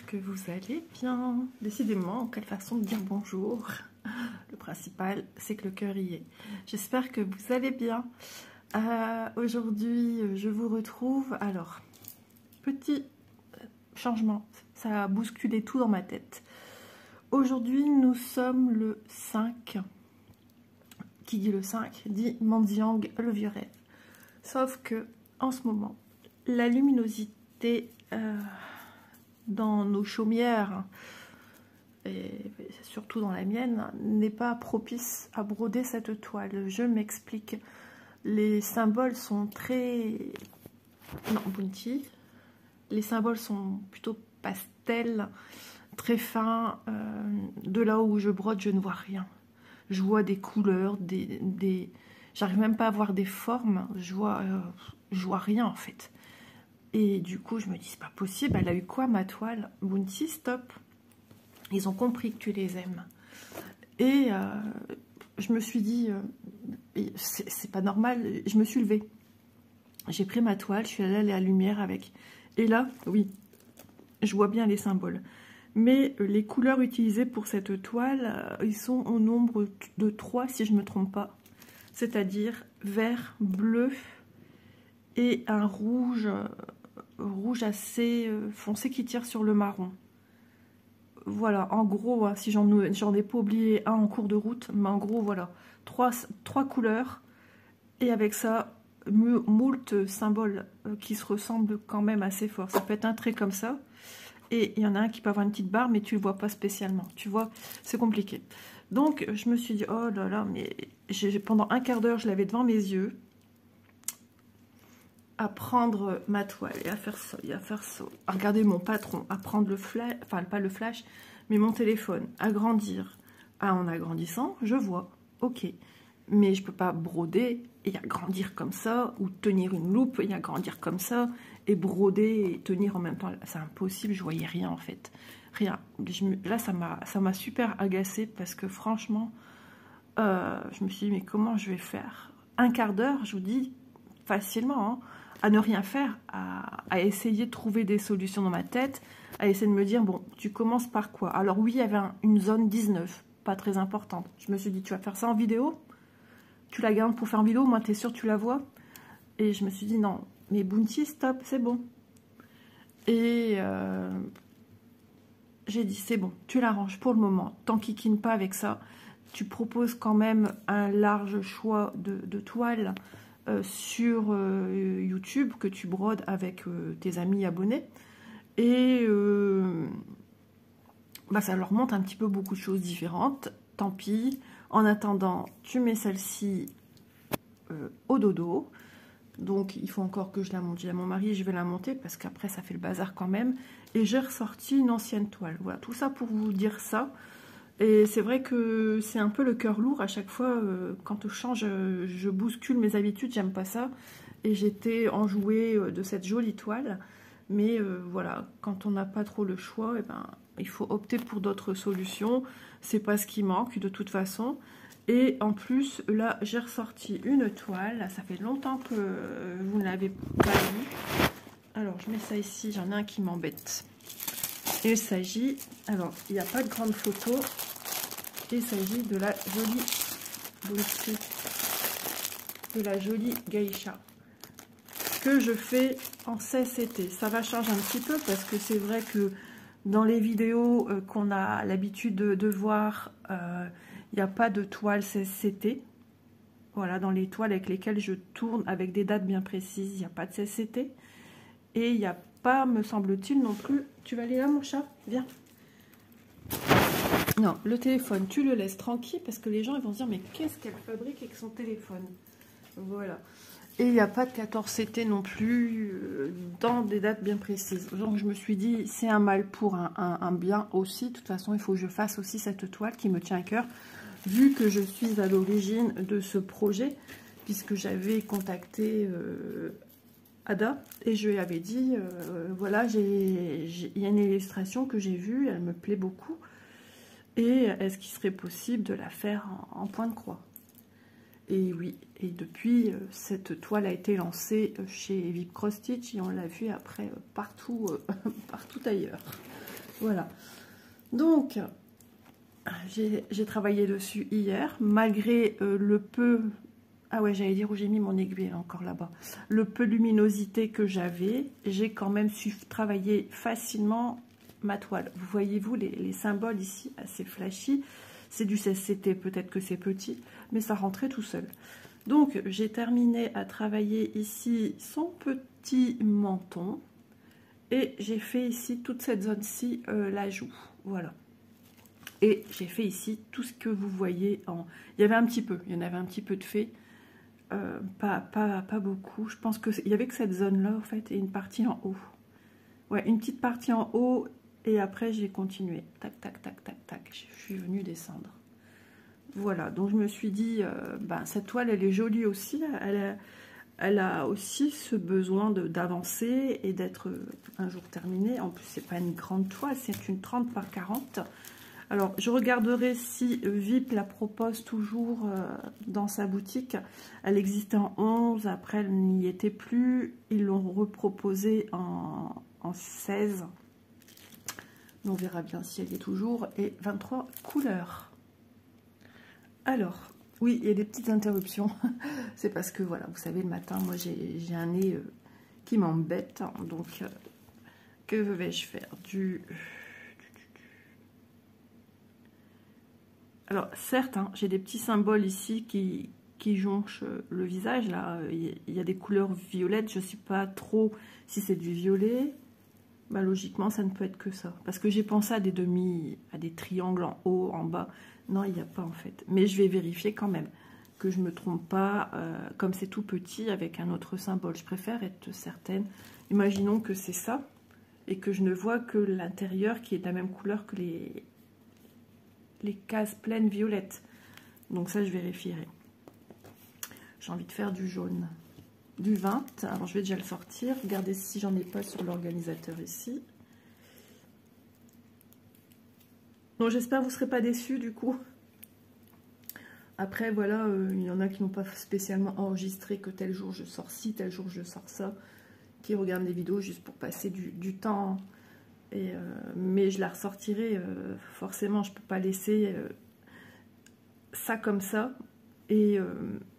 que vous allez bien. Décidément, quelle façon de dire bonjour. Le principal, c'est que le cœur y est. J'espère que vous allez bien. Aujourd'hui, je vous retrouve. Alors, petit changement. Ça a bousculé tout dans ma tête. Aujourd'hui, nous sommes le 5. Qui dit le 5 dit Mendiang, le vieux rêve. Sauf que, en ce moment, la luminosité dans nos chaumières, et surtout dans la mienne, n'est pas propice à broder cette toile. Je m'explique. Les symboles sont très... Non, Bounty. Les symboles sont plutôt pastel, très fins. De là où je brode, je ne vois rien. Je vois des couleurs, j'arrive même pas à voir des formes. Je vois rien en fait. Et du coup, je me dis, c'est pas possible. Elle a eu quoi, ma toile? Bounty, stop. Ils ont compris que tu les aimes. Et je me suis dit, c'est pas normal. Je me suis levée. J'ai pris ma toile, je suis allée à la lumière avec. Et là, oui, je vois bien les symboles. Mais les couleurs utilisées pour cette toile, ils sont au nombre de 3, si je ne me trompe pas. C'est-à-dire vert, bleu et un rouge assez foncé qui tire sur le marron. Voilà, en gros, hein, si j'en ai pas oublié un en cours de route, mais en gros, voilà, trois couleurs. Et avec ça, moult symboles qui se ressemblent quand même assez fort. Ça peut être un trait comme ça. Et il y en a un qui peut avoir une petite barre, mais tu ne le vois pas spécialement. Tu vois, c'est compliqué. Donc, je me suis dit, oh là là, mais pendant un quart d'heure, je l'avais devant mes yeux, à prendre ma toile et à faire ça, et à faire ça, à regarder mon patron, à prendre le flash, enfin, pas le flash, mais mon téléphone, à grandir. Ah, en agrandissant, je vois, ok. Mais je ne peux pas broder et agrandir comme ça, ou tenir une loupe et agrandir comme ça, et broder et tenir en même temps. C'est impossible, je voyais rien en fait. Rien. Là, ça m'a super agacée parce que franchement, je me suis dit, mais comment je vais faire? Un quart d'heure, je vous dis, facilement, hein, à ne rien faire, à essayer de trouver des solutions dans ma tête, à essayer de me dire, bon, tu commences par quoi? Alors oui, il y avait une zone 19, pas très importante. Je me suis dit, tu vas faire ça en vidéo? Tu la gardes pour faire en vidéo, moi t'es sûr tu la vois? Et je me suis dit non, mais Bounty, stop, c'est bon. Et j'ai dit c'est bon, tu l'arranges pour le moment, t'enquiquines pas avec ça. Tu proposes quand même un large choix de toiles sur YouTube que tu brodes avec tes amis abonnés. Et bah, ça leur montre un petit peu beaucoup de choses différentes. Tant pis. En attendant, tu mets celle-ci au dodo. Donc, il faut encore que je la monte. J'ai à mon mari, je vais la monter parce qu'après, ça fait le bazar quand même. Et j'ai ressorti une ancienne toile. Voilà, tout ça pour vous dire ça. Et c'est vrai que c'est un peu le cœur lourd à chaque fois. Quand je change, je bouscule mes habitudes, j'aime pas ça. Et j'étais enjouée de cette jolie toile. Mais voilà, quand on n'a pas trop le choix, eh ben, il faut opter pour d'autres solutions. C'est pas ce qui manque de toute façon. Et en plus, là, j'ai ressorti une toile. Ça fait longtemps que vous ne l'avez pas vu. Alors, je mets ça ici. J'en ai un qui m'embête. Il s'agit... Alors, il n'y a pas de grande photo. Il s'agit de la jolie... De la jolie geisha. Que je fais en CCT. Ça va changer un petit peu parce que c'est vrai que dans les vidéos qu'on a l'habitude de voir... il n'y a pas de toile CCT. Voilà, dans les toiles avec lesquelles je tourne avec des dates bien précises, il n'y a pas de CCT. Et il n'y a pas, me semble-t-il, non plus... Tu vas aller là, mon chat? Viens. Non, le téléphone, tu le laisses tranquille parce que les gens ils vont se dire, mais qu'est-ce qu'elle fabrique avec son téléphone? Voilà. Et il n'y a pas de 14CT non plus dans des dates bien précises. Donc je me suis dit, c'est un mal pour un bien aussi. De toute façon, il faut que je fasse aussi cette toile qui me tient à cœur. Vu que je suis à l'origine de ce projet, puisque j'avais contacté Ada, et je lui avais dit, voilà, il y a une illustration que j'ai vue, elle me plaît beaucoup. Et est-ce qu'il serait possible de la faire en point de croix? Et oui, et depuis, cette toile a été lancée chez VIP Cross Stitch et on l'a vue après partout, partout ailleurs. Voilà. Donc, j'ai travaillé dessus hier, malgré le peu... Ah ouais, j'allais dire où j'ai mis mon aiguille, encore là-bas. Le peu de luminosité que j'avais, j'ai quand même su travailler facilement ma toile. Vous voyez-vous les symboles ici, assez flashy. C'est du CCT, peut-être que c'est petit, mais ça rentrait tout seul. Donc, j'ai terminé à travailler ici son petit menton. Et j'ai fait ici, toute cette zone-ci, la joue. Voilà. Et j'ai fait ici tout ce que vous voyez en... Il y avait un petit peu, il y en avait un petit peu de fait. Pas beaucoup. Je pense qu'il n'y avait que cette zone-là, en fait, et une partie en haut. Ouais, une petite partie en haut, et après, j'ai continué. Tac, tac, tac, tac, tac. Je suis venue descendre. Voilà, donc je me suis dit, cette toile, elle est jolie aussi. Elle a aussi ce besoin d'avancer et d'être un jour terminée. En plus, c'est pas une grande toile, c'est une 30 par 40. Alors, je regarderai si VIP la propose toujours dans sa boutique. Elle existait en 11, après elle n'y était plus. Ils l'ont reproposée en 16. On verra bien si elle est toujours. Et 23 couleurs. Alors, oui, il y a des petites interruptions. C'est parce que, voilà, vous savez, le matin, moi, j'ai un nez qui m'embête. Donc, que vais-je faire? Alors, certes, hein, j'ai des petits symboles ici qui jonchent le visage. Là, il y a des couleurs violettes. Je ne sais pas trop si c'est du violet. Bah, logiquement, ça ne peut être que ça. Parce que j'ai pensé à des triangles en haut, en bas. Non, il n'y a pas en fait. Mais je vais vérifier quand même que je ne me trompe pas. Comme c'est tout petit avec un autre symbole, je préfère être certaine. Imaginons que c'est ça. Et que je ne vois que l'intérieur qui est de la même couleur que les cases pleines violettes. Donc ça, je vérifierai. J'ai envie de faire du jaune. Du 20. Alors, je vais déjà le sortir. Regardez si j'en ai pas sur l'organisateur ici. Donc, j'espère que vous ne serez pas déçus du coup. Après, voilà, il y en a qui n'ont pas spécialement enregistré que tel jour je sors ci, tel jour je sors ça. Qui regardent les vidéos juste pour passer du temps. Mais je la ressortirai forcément. Je ne peux pas laisser ça comme ça. Et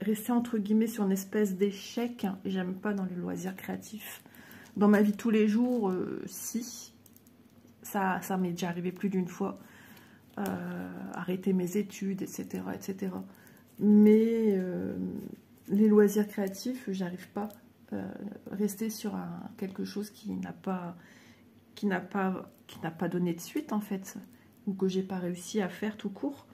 rester entre guillemets sur une espèce d'échec, j'aime pas dans les loisirs créatifs. Dans ma vie de tous les jours, si, ça m'est déjà arrivé plus d'une fois, arrêter mes études, etc. etc. Mais les loisirs créatifs, j'arrive pas rester sur quelque chose qui n'a pas donné de suite en fait, ou que j'ai pas réussi à faire tout court.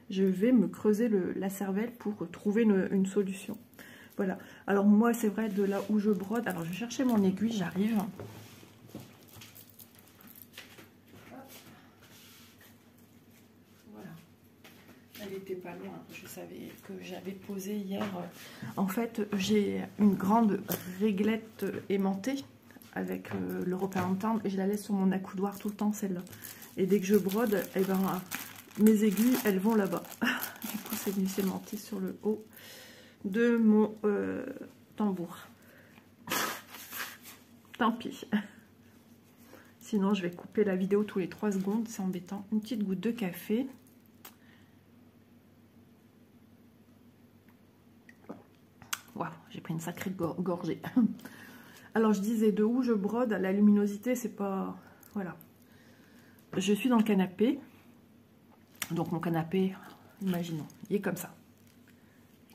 Je vais me creuser la cervelle pour trouver une solution. Voilà. Alors moi, c'est vrai, de là où je brode... Alors, je vais chercher mon aiguille, j'arrive. Voilà. Elle n'était pas loin. Je savais que j'avais posé hier. En fait, j'ai une grande réglette aimantée avec l'European Town et je la laisse sur mon accoudoir tout le temps, celle-là. Et dès que je brode, eh ben... mes aiguilles, elles vont là-bas. Du coup, c'est venu s'aimanter sur le haut de mon tambour. Tant pis. Sinon, je vais couper la vidéo tous les 3 secondes. C'est embêtant. Une petite goutte de café. Waouh, j'ai pris une sacrée gorgée. Alors, je disais de où je brode. La luminosité, c'est pas... Voilà. Je suis dans le canapé. Donc mon canapé, imaginons, il est comme ça.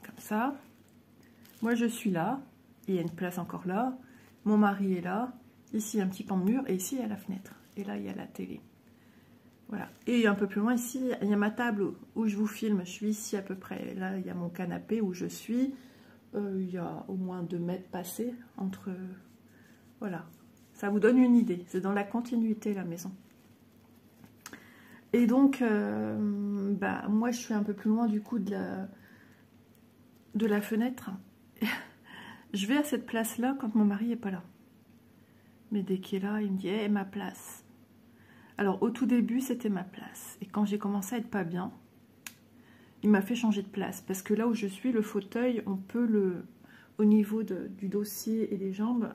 Comme ça. Moi je suis là. Il y a une place encore là. Mon mari est là. Ici il y a un petit pan de mur. Et ici il y a la fenêtre. Et là il y a la télé. Voilà. Et un peu plus loin ici, il y a ma table où je vous filme. Je suis ici à peu près. Là il y a mon canapé où je suis. Il y a au moins 2 mètres passés entre... Voilà. Ça vous donne une idée. C'est dans la continuité la maison. Et donc, moi, je suis un peu plus loin du coup de la fenêtre. Je vais à cette place-là quand mon mari n'est pas là. Mais dès qu'il est là, il me dit hey, « ma place ». Alors, au tout début, c'était ma place. Et quand j'ai commencé à être pas bien, il m'a fait changer de place. Parce que là où je suis, le fauteuil, on peut au niveau du dossier et des jambes,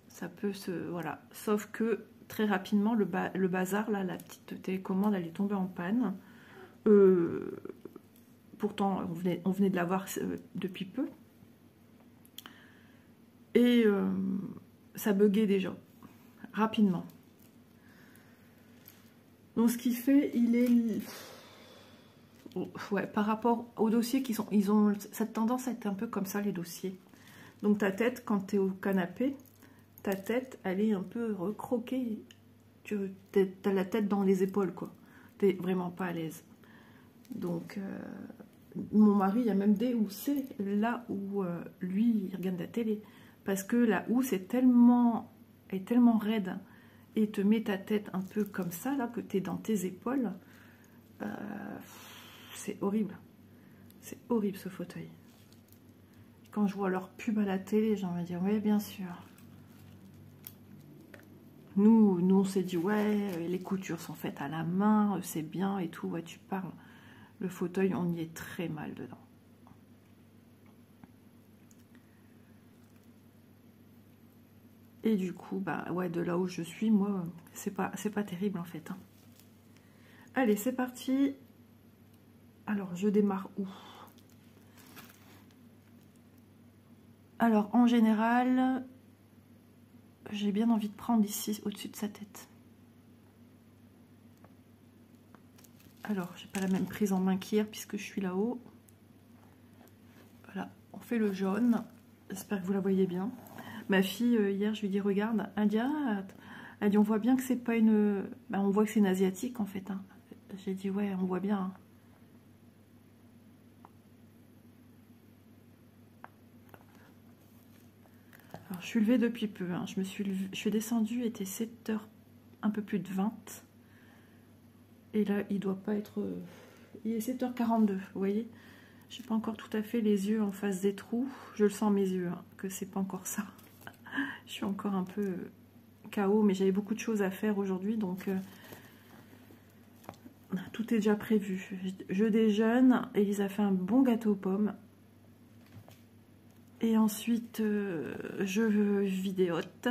ça peut se... Voilà. Sauf que très rapidement, le bazar, là, la petite télécommande, elle est tombée en panne. Pourtant, on venait de l'avoir depuis peu. Et ça buguait déjà, rapidement. Donc ce qu'il fait, il est... Ouais, par rapport aux dossiers ils ont cette tendance à être un peu comme ça, les dossiers. Donc ta tête, quand tu es au canapé, ta tête, elle est un peu recroquée. Tu as la tête dans les épaules, quoi. Tu n'es vraiment pas à l'aise. Donc, mon mari, il y a même des housses là où lui, il regarde la télé. Parce que la housse est tellement raide et te met ta tête un peu comme ça, là, que tu es dans tes épaules. C'est horrible. C'est horrible, ce fauteuil. Quand je vois leur pub à la télé, j'ai envie de dire, ouais, bien sûr. Nous, on s'est dit, ouais, les coutures sont faites à la main, c'est bien et tout. Ouais, tu parles. Le fauteuil, on y est très mal dedans. Et du coup, bah ouais, de là où je suis, moi, c'est pas terrible en fait. Hein. Allez, c'est parti. Alors, je démarre où? Alors, en général, j'ai bien envie de prendre ici, au-dessus de sa tête. Alors, j'ai pas la même prise en main qu'hier, puisque je suis là-haut. Voilà, on fait le jaune. J'espère que vous la voyez bien. Ma fille, hier, je lui dis, regarde, elle dit, on voit bien que c'est pas une... Bah, on voit que c'est une asiatique, en fait. Hein. J'ai dit, ouais, on voit bien. Hein. Alors, je suis levée depuis peu. Hein. Je suis descendue, il était 7h, un peu plus de 20. Et là, il doit pas être... Il est 7h42, vous voyez. J'ai pas encore tout à fait les yeux en face des trous. Je le sens mes yeux, hein, que c'est pas encore ça. Je suis encore un peu KO, mais j'avais beaucoup de choses à faire aujourd'hui, donc tout est déjà prévu. Je déjeune, Elisa fait un bon gâteau aux pommes. Et ensuite, je vidéote,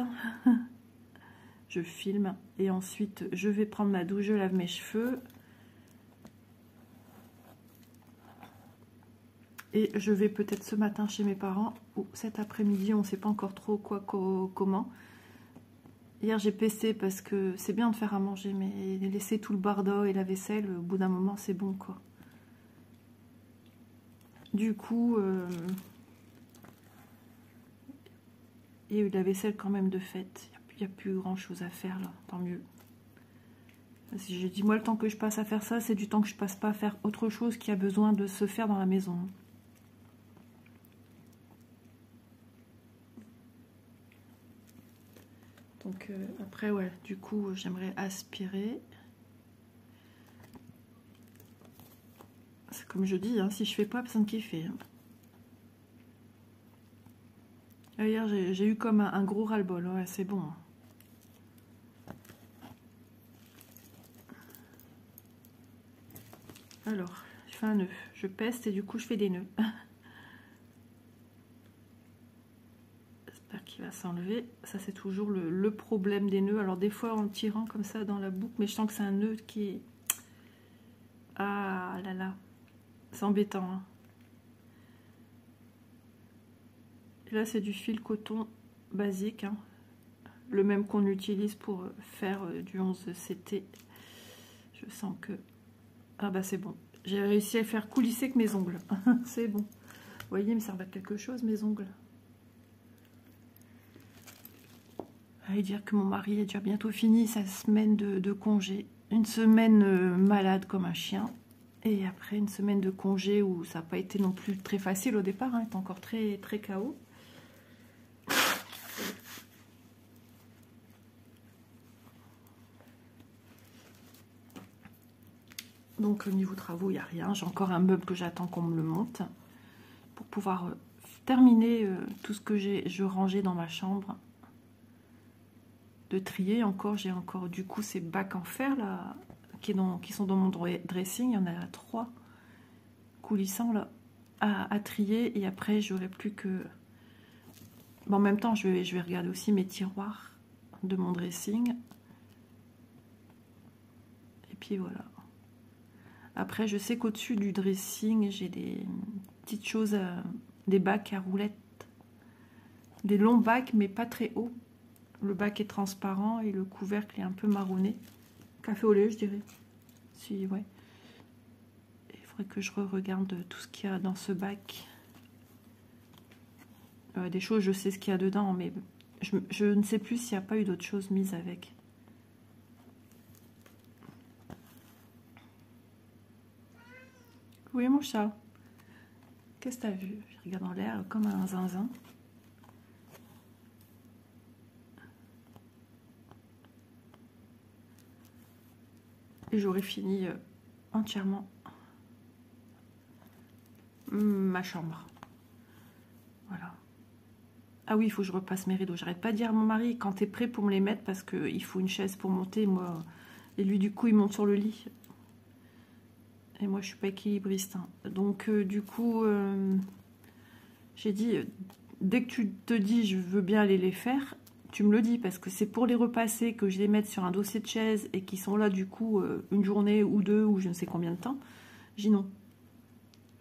je filme. Et ensuite, je vais prendre ma douche, je lave mes cheveux. Et je vais peut-être ce matin chez mes parents, ou cet après-midi, on ne sait pas encore trop quoi, comment. Hier, j'ai pesté parce que c'est bien de faire à manger, mais laisser tout le bardeau et la vaisselle, au bout d'un moment, c'est bon, quoi. Du coup, il y a eu de la vaisselle quand même de fait. Il n'y a plus grand-chose à faire, là, tant mieux. Si j'ai dit, moi, le temps que je passe à faire ça, c'est du temps que je passe pas à faire autre chose qui a besoin de se faire dans la maison. Donc après, ouais, du coup, j'aimerais aspirer. C'est comme je dis, hein, si je fais pas, personne qui fait. Hein. Hier, j'ai eu comme un gros ras-le-bol. Ouais, c'est bon. Alors, je fais un nœud. Je peste et du coup, je fais des nœuds. Qui va s'enlever. Ça, c'est toujours le problème des nœuds. Alors, des fois, en le tirant comme ça dans la boucle, mais je sens que c'est un nœud qui est... Ah là là. C'est embêtant. Hein. Et là, c'est du fil coton basique. Hein. Le même qu'on utilise pour faire du 11 CT. Je sens que... Ah bah, c'est bon. J'ai réussi à faire coulisser que mes ongles. C'est bon. Vous voyez, ils me servent à quelque chose, mes ongles. Allez dire que mon mari est déjà bientôt fini sa semaine de congé. Une semaine malade comme un chien. Et après une semaine de congé où ça n'a pas été non plus très facile au départ. Hein, est encore très KO. Donc au niveau travaux, il n'y a rien. J'ai encore un meuble que j'attends qu'on me le monte. Pour pouvoir terminer tout ce que je rangeais dans ma chambre. De trier encore, j'ai encore du coup ces bacs en fer là qui sont dans mon dressing, il y en a 3 coulissants là à trier et après j'aurai plus que bon, en même temps je vais regarder aussi mes tiroirs de mon dressing Puis voilà. Après, je sais qu'au-dessus du dressing, j'ai des petites choses, des bacs à roulettes. Des longs bacs, mais pas très hauts. Le bac est transparent et le couvercle est un peu marronné. Café au lait, je dirais. Si, ouais. Il faudrait que je regarde tout ce qu'il y a dans ce bac. Des choses, je sais ce qu'il y a dedans, mais je ne sais plus s'il n'y a pas eu d'autres choses mises avec. Oui, mon chat. Qu'est-ce que tu as vu? Je regarde en l'air comme un zinzin. Et j'aurai fini entièrement ma chambre. Voilà. Ah oui, il faut que je repasse mes rideaux. J'arrête pas de dire à mon mari, quand t'es prêt pour me les mettre, parce qu'il faut une chaise pour monter, moi. Et lui, du coup, il monte sur le lit. Et moi, je suis pas équilibriste. Hein. Donc, du coup, j'ai dit, dès que tu te dis, je veux bien aller les faire, tu me le dis, parce que c'est pour les repasser, que je les mette sur un dossier de chaise, et qui sont là, du coup, une journée ou deux, ou je ne sais combien de temps. J'ai dit non.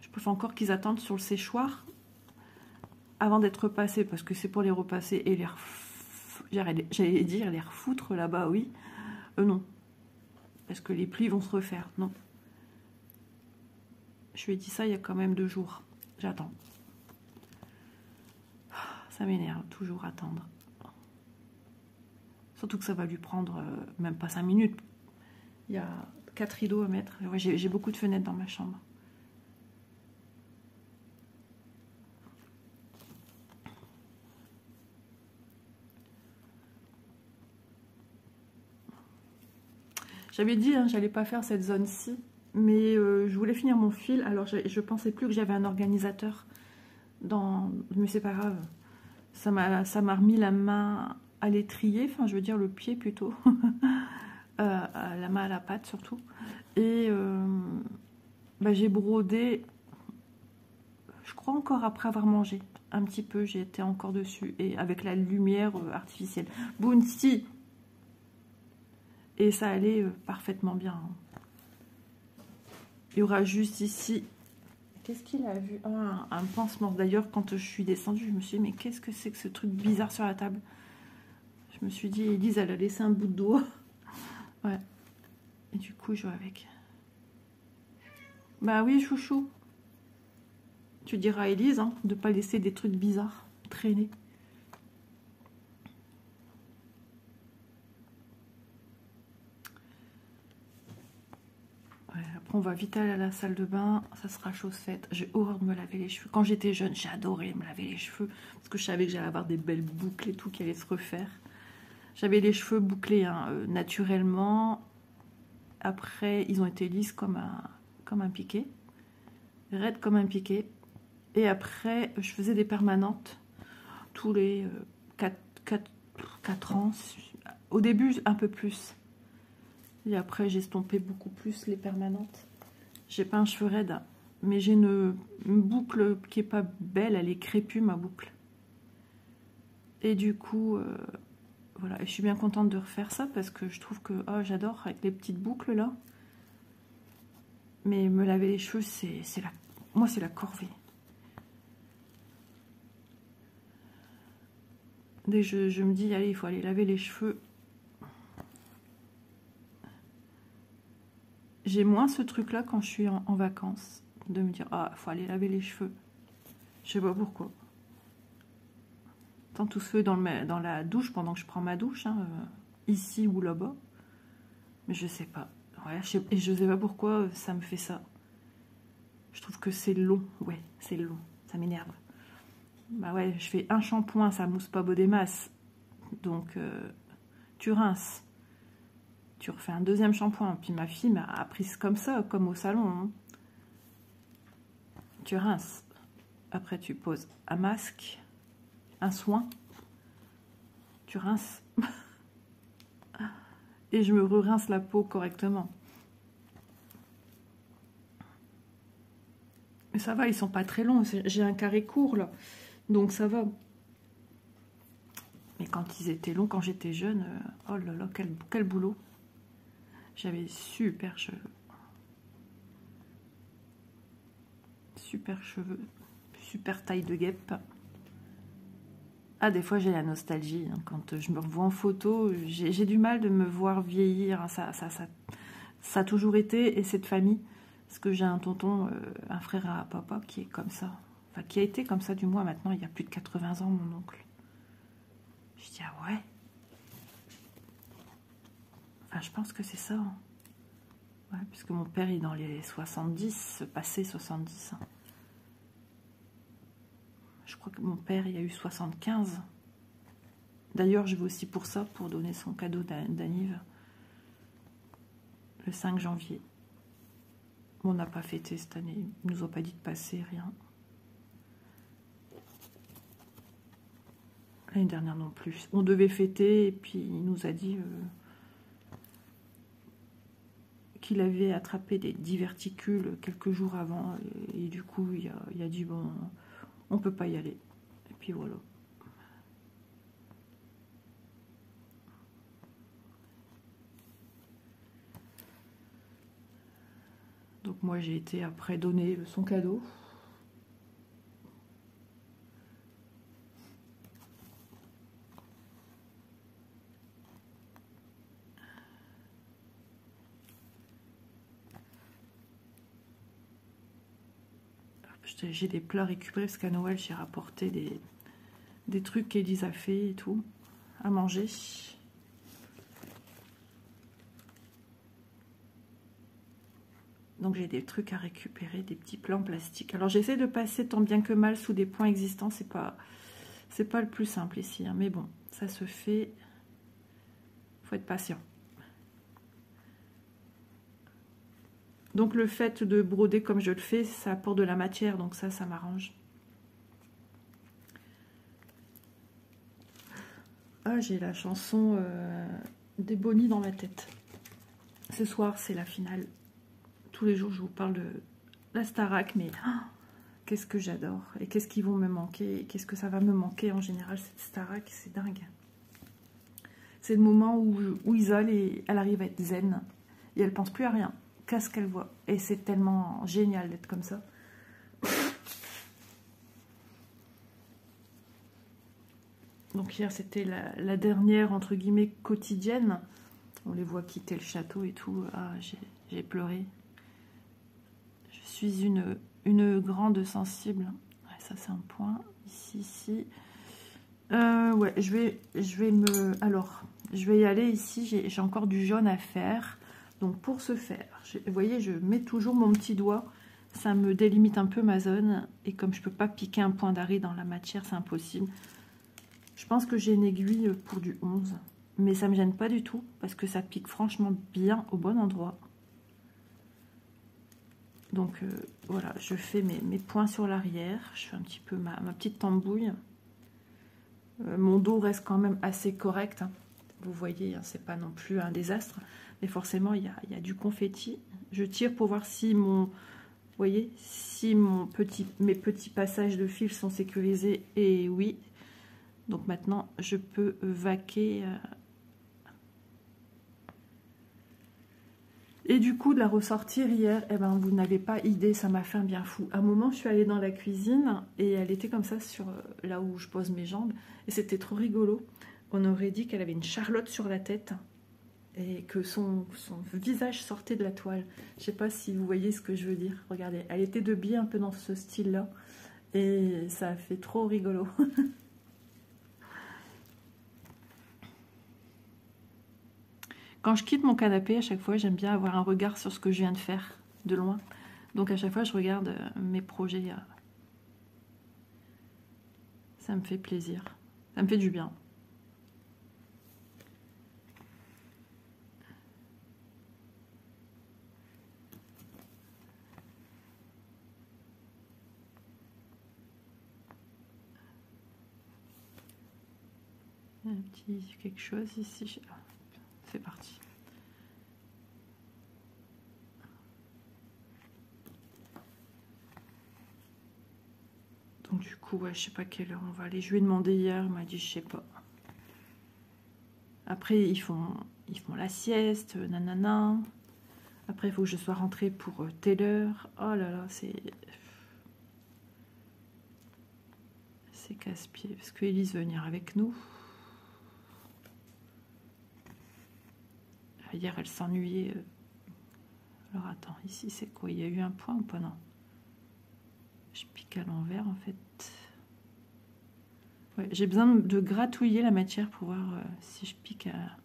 Je préfère encore qu'ils attendent sur le séchoir, avant d'être repassés, parce que c'est pour les repasser et les j'allais dire les refoutre là-bas, oui. Non. Parce que les plis vont se refaire, non. Je lui ai dit ça il y a quand même 2 jours. J'attends. Ça m'énerve, toujours attendre. Surtout que ça va lui prendre même pas 5 minutes. Il y a 4 rideaux à mettre. Ouais, j'ai beaucoup de fenêtres dans ma chambre. J'avais dit, hein, j'allais pas faire cette zone-ci, mais je voulais finir mon fil. Alors, je pensais plus que j'avais un organisateur dans... Mais c'est pas grave. Ça m'a remis la main à l'étrier, enfin, je veux dire le pied plutôt. La main à la patte surtout. Et bah, j'ai brodé, je crois encore après avoir mangé. Un petit peu, j'ai été encore dessus. Et avec la lumière artificielle. Bounty! Et ça allait parfaitement bien. Il y aura juste ici... Qu'est-ce qu'il a vu? Un pansement. D'ailleurs, quand je suis descendue, je me suis dit, mais qu'est-ce que c'est que ce truc bizarre sur la table? Je me suis dit, Elise, elle a laissé un bout de doigt. Ouais. Et du coup, je joue avec. Bah oui, chouchou. Tu diras à Elise hein, de ne pas laisser des trucs bizarres traîner. Après, on va vite aller à la salle de bain. Ça sera chose faite. J'ai horreur de me laver les cheveux. Quand j'étais jeune, j'adorais me laver les cheveux. Parce que je savais que j'allais avoir des belles boucles et tout qui allaient se refaire. J'avais les cheveux bouclés hein, naturellement. Après, ils ont été lisses comme un piqué. Raides comme un piqué. Et après, je faisais des permanentes. Tous les 4 ans. Au début, un peu plus. Et après, j'ai estompé beaucoup plus les permanentes. J'ai pas un cheveu raide, mais j'ai une boucle qui est pas belle. Elle est crépue, ma boucle. Et du coup, voilà. Et je suis bien contente de refaire ça parce que je trouve que oh, j'adore avec les petites boucles là. Mais me laver les cheveux, moi, c'est la corvée. Dès que je me dis, allez, il faut aller laver les cheveux. J'ai moins ce truc-là quand je suis en vacances. De me dire, ah, il faut aller laver les cheveux. Je sais pas pourquoi. Tant tout se fait dans la douche pendant que je prends ma douche, hein, ici ou là-bas. Mais je sais pas. Ouais, et je sais pas pourquoi ça me fait ça. Je trouve que c'est long. Ouais, c'est long. Ça m'énerve. Bah ouais, je fais un shampoing, ça mousse pas beau des masses. Donc, tu rinces. Tu refais un deuxième shampoing. Puis ma fille m'a appris comme ça, comme au salon. Hein. Tu rinces. Après, tu poses un masque, un soin. Tu rinces. Et je me rince la peau correctement. Mais ça va, ils sont pas très longs. J'ai un carré court, là. Donc, ça va. Mais quand ils étaient longs, quand j'étais jeune, oh là là, quel boulot. J'avais super cheveux. Super cheveux. Super taille de guêpe. Ah, des fois j'ai la nostalgie. Hein. Quand je me revois en photo, j'ai du mal de me voir vieillir. Hein. Ça a toujours été, et cette famille. Parce que j'ai un tonton, un frère à papa qui est comme ça. Enfin, qui a été comme ça du moins maintenant. Il y a plus de 80 ans, mon oncle. Je dis, ah ouais. Enfin, je pense que c'est ça. Hein. Ouais, puisque mon père est dans les 70, passé 70. Hein. Je crois que mon père, il a eu 75. D'ailleurs, je vais aussi pour ça, pour donner son cadeau d'anniv. Le 5 janvier. On n'a pas fêté cette année. Ils nous ont pas dit de passer, rien. L'année dernière non plus. On devait fêter, et puis il nous a dit qu'il avait attrapé des diverticules quelques jours avant. Et du coup, il a dit, bon, on peut pas y aller. Et puis voilà. Donc moi, j'ai été après donner son cadeau. J'ai des plats récupérés parce qu'à Noël, j'ai rapporté des trucs qu'Élise a fait et tout, à manger. Donc j'ai des trucs à récupérer, des petits plats en plastique. Alors j'essaie de passer tant bien que mal sous des points existants, c'est pas le plus simple ici, hein, mais bon, ça se fait. Faut être patient. Donc le fait de broder comme je le fais, ça apporte de la matière, donc ça m'arrange. Ah, j'ai la chanson des Bonnie dans la tête. Ce soir, c'est la finale. Tous les jours, je vous parle de la Starac, mais qu'est-ce que j'adore. Et qu'est-ce qu'ils vont me manquer. Qu'est-ce que ça va me manquer en général, cette Starac, c'est dingue. C'est le moment où Isa, elle arrive à être zen. Et elle pense plus à rien. Qu'à ce qu'elle voit. Et c'est tellement génial d'être comme ça. Donc hier, c'était la dernière, entre guillemets, quotidienne. On les voit quitter le château et tout. Ah, j'ai pleuré. Je suis une grande sensible. Ouais, ça, c'est un point. Ici. Ouais, je vais y aller ici. J'ai encore du jaune à faire. Donc, pour ce faire, vous voyez, je mets toujours mon petit doigt. Ça me délimite un peu ma zone. Et comme je ne peux pas piquer un point d'arrêt dans la matière, c'est impossible. Je pense que j'ai une aiguille pour du 11. Mais ça ne me gêne pas du tout. Parce que ça pique franchement bien au bon endroit. Donc, voilà, je fais mes points sur l'arrière. Je fais un petit peu ma petite tambouille. Mon dos reste quand même assez correct. Hein. Vous voyez, hein, c'est pas non plus un désastre. Mais forcément, il y a du confetti. Je tire pour voir si vous voyez, si mes petits passages de fil sont sécurisés. Et oui. Donc maintenant, je peux vaquer. Et du coup, de la ressortir hier, eh ben, vous n'avez pas idée, ça m'a fait un bien fou. À un moment, je suis allée dans la cuisine et elle était comme ça, sur là où je pose mes jambes. Et c'était trop rigolo. On aurait dit qu'elle avait une charlotte sur la tête et que son visage sortait de la toile. Je ne sais pas si vous voyez ce que je veux dire. Regardez, elle était debout un peu dans ce style-là. Et ça a fait trop rigolo. Quand je quitte mon canapé, à chaque fois, j'aime bien avoir un regard sur ce que je viens de faire, de loin. Donc à chaque fois, je regarde mes projets. Ça me fait plaisir. Ça me fait du bien. Un petit quelque chose ici. C'est parti. Donc du coup, ouais, je sais pas quelle heure on va aller. Je lui ai demandé hier, il m'a dit je sais pas. Après, ils font ils font la sieste, nanana. Après, il faut que je sois rentrée pour telle heure. Oh là là, c'est casse-pied. Parce que Élise veut venir avec nous. Hier, elle s'ennuyait. Alors, attends, ici, c'est quoi? Il y a eu un point ou pas? Non. Je pique à l'envers, en fait. Ouais, j'ai besoin de gratouiller la matière pour voir si je pique à...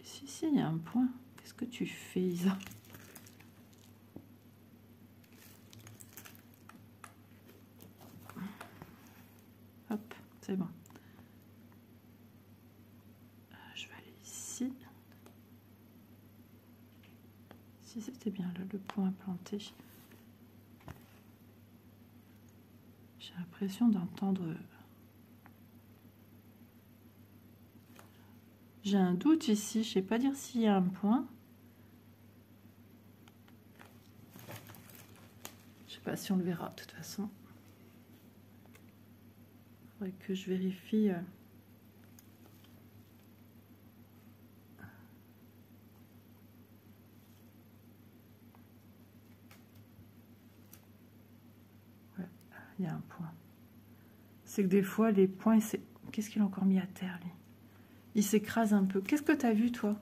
Si, il y a un point. Qu'est-ce que tu fais, Isa? Hop, c'est bon. Je vais aller ici. Si c'était bien là, le point planté. J'ai l'impression d'entendre... J'ai un doute ici, je ne sais pas dire s'il y a un point. Je ne sais pas si on le verra de toute façon. Il faudrait que je vérifie. Ouais, il y a un point. C'est que des fois, les points, qu'est-ce qu'il a encore mis à terre, lui? Il s'écrase un peu. Qu'est-ce que tu as vu, toi?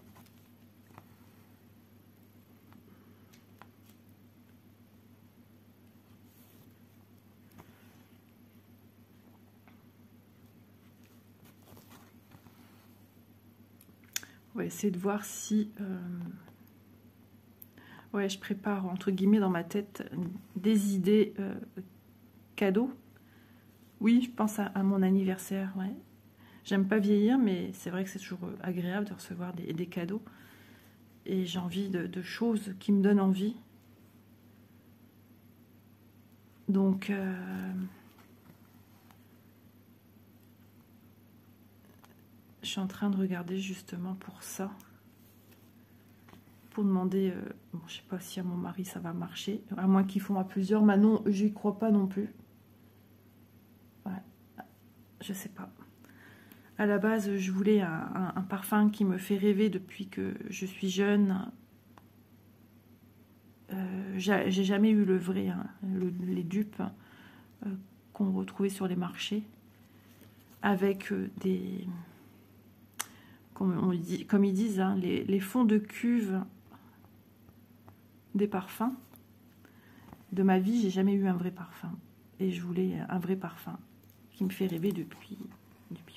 On va essayer de voir si... Ouais, je prépare, entre guillemets, dans ma tête, des idées cadeaux. Oui, je pense à mon anniversaire, ouais. J'aime pas vieillir, mais c'est vrai que c'est toujours agréable de recevoir des cadeaux. Et j'ai envie de choses qui me donnent envie. Donc, je suis en train de regarder justement pour ça. Pour demander, bon, je sais pas si à mon mari ça va marcher. À moins qu'ils font à plusieurs. Manon, j'y crois pas non plus. Ouais, je sais pas. À la base, je voulais un parfum qui me fait rêver depuis que je suis jeune. J'ai jamais eu le vrai, hein, les dupes qu'on retrouvait sur les marchés. Avec des... Comme ils disent, hein, les fonds de cuve des parfums. De ma vie, j'ai jamais eu un vrai parfum. Et je voulais un vrai parfum qui me fait rêver depuis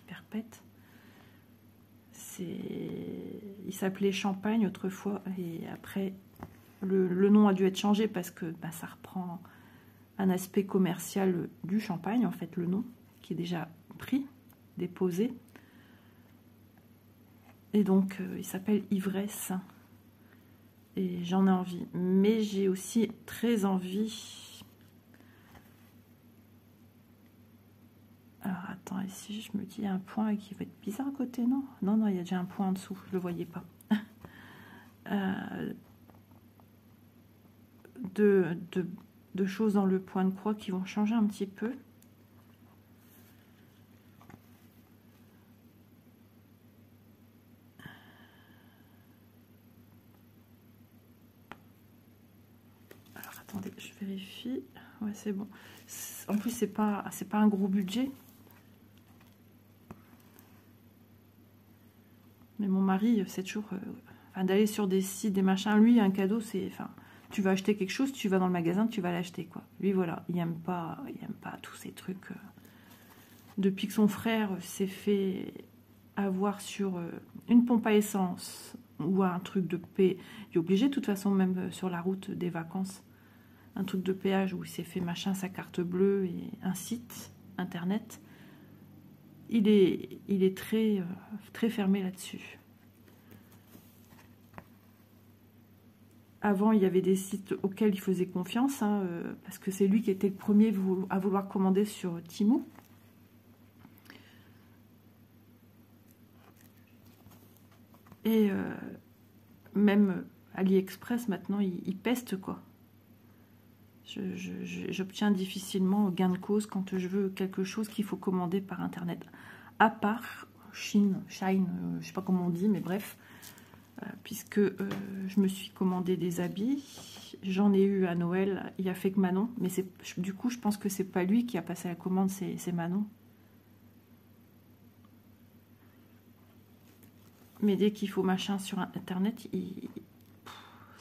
perpète. Il s'appelait Champagne autrefois, et après le nom a dû être changé parce que bah, ça reprend un aspect commercial du champagne, en fait, le nom qui est déjà pris, déposé. Et donc il s'appelle Ivresse, et j'en ai envie, mais j'ai aussi très envie... Alors attends, ici je me dis, il y a un point qui va être bizarre à côté, non? Non, il y a déjà un point en dessous, je ne le voyais pas. De choses dans le point de croix qui vont changer un petit peu. Alors attendez, je vérifie. Ouais, c'est bon. En plus, c'est pas un gros budget. Mais mon mari, c'est toujours d'aller sur des sites, des machins. Lui, un cadeau, c'est... Tu vas acheter quelque chose, tu vas dans le magasin, tu vas l'acheter, quoi. Lui, voilà, il aime pas tous ces trucs. Depuis que son frère s'est fait avoir sur une pompe à essence ou un truc de paix, il est obligé, de toute façon, même sur la route des vacances, un truc de péage où il s'est fait machin, sa carte bleue et un site internet. Il est très, très fermé là-dessus. Avant, il y avait des sites auxquels il faisait confiance, hein, parce que c'est lui qui était le premier à vouloir commander sur Temu. Et même AliExpress, maintenant, il peste, quoi. J'obtiens difficilement gain de cause quand je veux quelque chose qu'il faut commander par internet. À part Shine, je sais pas comment on dit, mais bref, puisque je me suis commandé des habits. J'en ai eu à Noël, il a fait que Manon, mais du coup je pense que c'est pas lui qui a passé la commande, c'est Manon. Mais dès qu'il faut machin sur internet,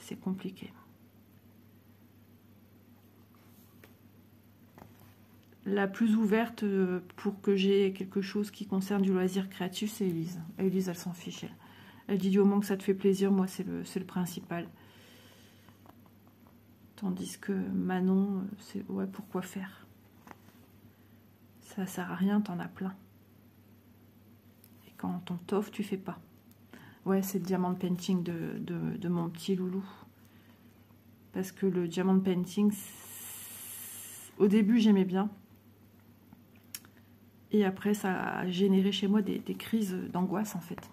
c'est compliqué. La plus ouverte pour que j'ai quelque chose qui concerne du loisir créatif, c'est Elise. Elise, elle s'en fiche. Elle dit du moment que ça te fait plaisir, moi, c'est le principal. Tandis que Manon, c'est ouais, pourquoi faire? Ça sert à rien, t'en as plein. Et quand on t'offre, tu fais pas. Ouais, c'est le diamant painting de mon petit loulou. Parce que le diamant painting, au début, j'aimais bien. Et après, ça a généré chez moi des crises d'angoisse, en fait.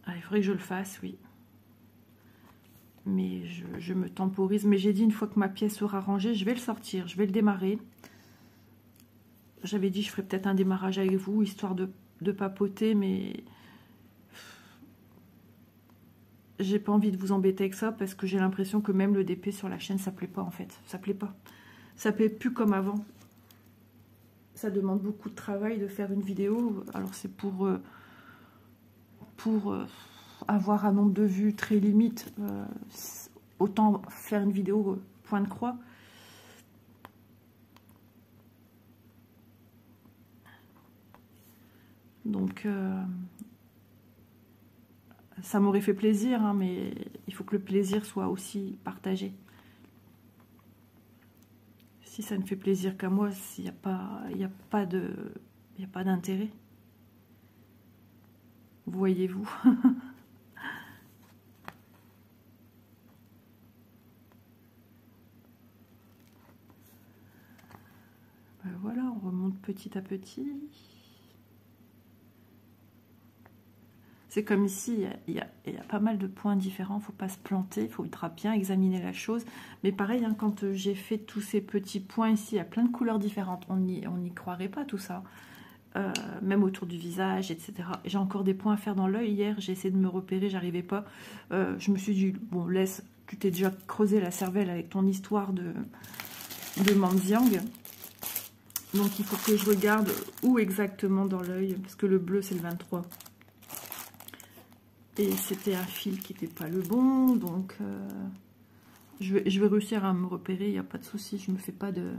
Ah, il faudrait que je le fasse, oui. Mais je me temporise. Mais j'ai dit, une fois que ma pièce sera rangée, je vais le sortir, je vais le démarrer. J'avais dit, je ferais peut-être un démarrage avec vous, histoire de papoter, mais j'ai pas envie de vous embêter avec ça, parce que j'ai l'impression que même le DP sur la chaîne, ça plaît pas, en fait. Ça plaît pas. Ça plaît plus comme avant. Ça demande beaucoup de travail de faire une vidéo. Alors c'est pour avoir un nombre de vues très limite. Autant faire une vidéo point de croix. Donc ça m'aurait fait plaisir, hein, mais il faut que le plaisir soit aussi partagé. Si ça ne fait plaisir qu'à moi, s'il n'y a pas d'intérêt. Voyez-vous. Ben voilà, on remonte petit à petit. C'est comme ici, il y a pas mal de points différents, il ne faut pas se planter, il faut bien examiner la chose. Mais pareil, hein, quand j'ai fait tous ces petits points ici, il y a plein de couleurs différentes, on n'y croirait pas tout ça. Même autour du visage, etc. J'ai encore des points à faire dans l'œil. Hier, j'ai essayé de me repérer, j'arrivais pas. Je me suis dit, bon, laisse, tu t'es déjà creusé la cervelle avec ton histoire de Manxiang. Donc, il faut que je regarde où exactement dans l'œil, parce que le bleu, c'est le 23. Et c'était un fil qui n'était pas le bon, donc je vais réussir à me repérer, il n'y a pas de souci, je me fais pas de...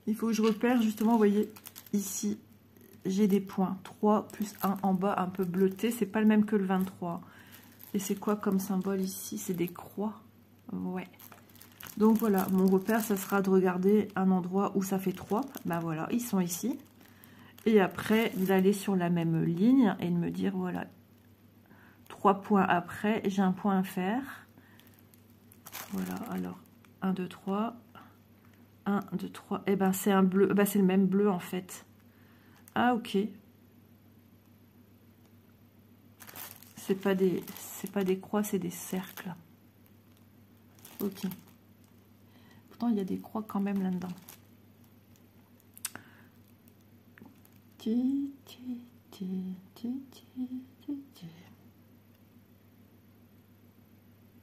Il faut que je repère, justement, vous voyez, ici, j'ai des points, 3 plus 1 en bas, un peu bleuté, c'est pas le même que le 23. Et c'est quoi comme symbole ici? C'est des croix, ouais. Donc voilà, mon repère, ça sera de regarder un endroit où ça fait 3, ben voilà, ils sont ici. Et après, d'aller sur la même ligne et de me dire, voilà, 3 points après, j'ai un point à faire. Voilà, alors, 1, 2, 3. 1, 2, 3. Et ben, c'est un bleu. Ben, c'est le même bleu, en fait. Ah, ok. C'est pas des croix, c'est des cercles. Ok. Pourtant, il y a des croix quand même là-dedans.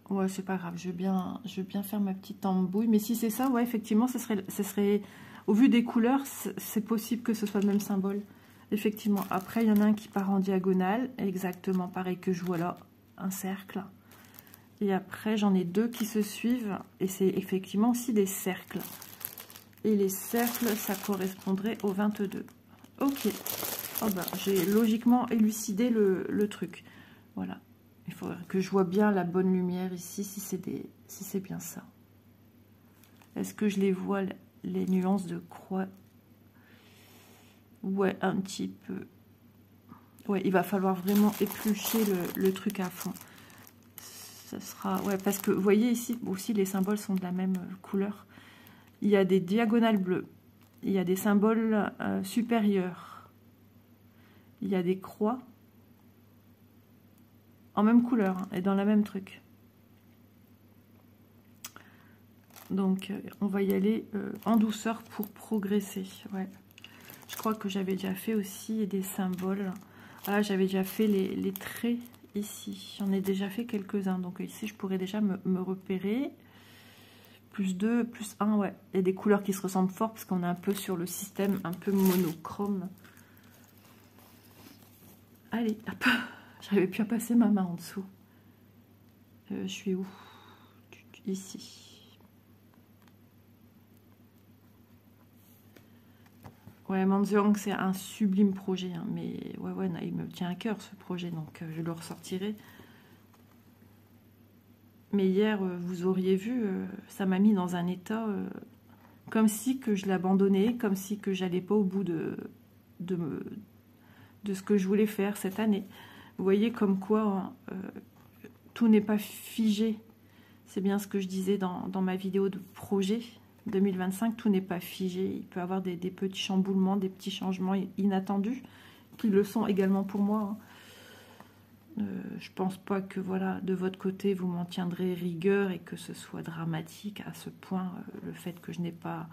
Ouais, c'est pas grave, je veux bien faire ma petite embouille. Mais si c'est ça, ouais, effectivement, ce serait au vu des couleurs, c'est possible que ce soit le même symbole. Effectivement. Après, il y en a un qui part en diagonale, exactement pareil que je vois là, un cercle. Et après, j'en ai 2 qui se suivent, et c'est effectivement aussi des cercles. Et les cercles, ça correspondrait au 22. Ok. Oh ben, j'ai logiquement élucidé le truc. Voilà. Il faudrait que je vois bien la bonne lumière ici, si c'est bien ça. Est-ce que je les vois, les nuances de croix? Ouais, un petit peu. Ouais, il va falloir vraiment éplucher le truc à fond. Ça sera... Ouais, parce que, vous voyez ici, aussi, les symboles sont de la même couleur. Il y a des diagonales bleues. Il y a des symboles supérieurs. Il y a des croix. en même couleur hein, et dans la même truc. Donc on va y aller en douceur pour progresser. Ouais. Je crois que j'avais déjà fait aussi des symboles. Ah, j'avais déjà fait les traits ici. J'en ai déjà fait quelques-uns. Donc ici, je pourrais déjà me repérer. Plus 2, plus 1, ouais. Il y a des couleurs qui se ressemblent fort parce qu'on est un peu sur le système un peu monochrome. Allez, hop. J'arrivais plus à passer ma main en dessous. Je suis où? Ici. Ouais, Manzhuang, c'est un sublime projet. Hein, mais ouais, il me tient à cœur ce projet, donc je le ressortirai. Mais hier, vous auriez vu, ça m'a mis dans un état comme si que je l'abandonnais, comme si que j'allais pas au bout de ce que je voulais faire cette année. Vous voyez comme quoi tout n'est pas figé. C'est bien ce que je disais dans ma vidéo de projet 2025, tout n'est pas figé. Il peut y avoir des petits chamboulements, des petits changements inattendus, qui le sont également pour moi. Je pense pas que voilà, de votre côté, vous m'en tiendrez rigueur et que ce soit dramatique à ce point, le fait que je n'ai pas